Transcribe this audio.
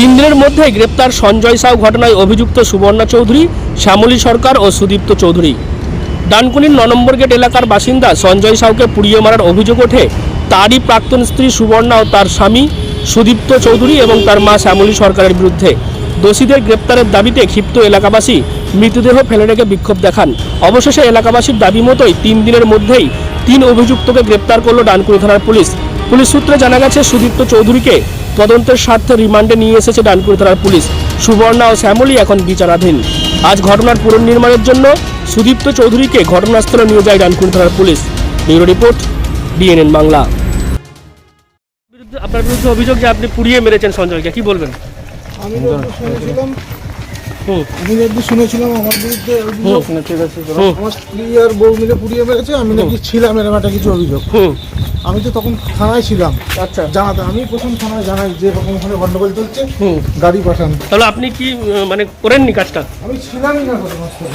3 দিনের মধ্যে গ্রেপ্তার সঞ্জয় সাউ ঘটনায় অভিযুক্ত সুবর্ণা চৌধুরী, শ্যামলী সরকার ও সুদীপ্ত চৌধুরী। ডানকুনির 9 নম্বর গেট এলাকার বাসিন্দা সঞ্জয় সাউকে পুড়িয়ে মারার অভিযোগ ওঠে তারই প্রাক্তন স্ত্রী সুবর্ণা ও তার স্বামী সুদীপ্ত চৌধুরী এবং তার মা শ্যামলী সরকারের বিরুদ্ধে। দোষীদের গ্রেপ্তারের দাবিতে ক্ষিপ্ত এলাকাবাসী মৃতদেহ ফেলে রেখে বিক্ষোভ দেখান। অবশেষে এলাকাবাসীর দাবি মতোই 3 দিনের মধ্যেই 3 অভিযুক্তকে গ্রেপ্তার করল ডানকুনি থানার পুলিশ। পুলিশ সূত্রে জানা গেছে সুদীপ্ত চৌধুরীকে তদন্তের স্বার্থে রিমান্ডে নিয়ে এসেছে ডানকুনি থানার পুলিশ। সুবর্ণা ও শ্যামলী এখন বিচারাধীন। আজ ঘটনার পুনর্নির্মাণের জন্য সুদীপ্ত চৌধুরীকে ঘটনাস্থলে নিয়ে যায় ডানকুনি থানার police. Bureau report, DNN Bangla. আপনার বিরুদ্ধে অভিযোগ যে আপনি পুড়িয়ে মেরেছেন সঞ্জয়কে, কি বলবেন? আমি যদি শুনেছিলাম আমার বিরুদ্ধে আমার স্ত্রী আর বউ মিলে পুড়িয়ে মেরেছে, আমি নাকি ছিলাম এরকম একটা কিছু অভিযোগ। আমি তো তখন থানায় ছিলাম। আচ্ছা, জানাতে আমি প্রথম থানায় জানাই যে এরকম ওখানে গন্ডগোল চলছে, গাড়ি পাঠান। তাহলে আপনি কি মানে করেননি কাজটা? আমি ছিলামই না ঘটনাস্থলে।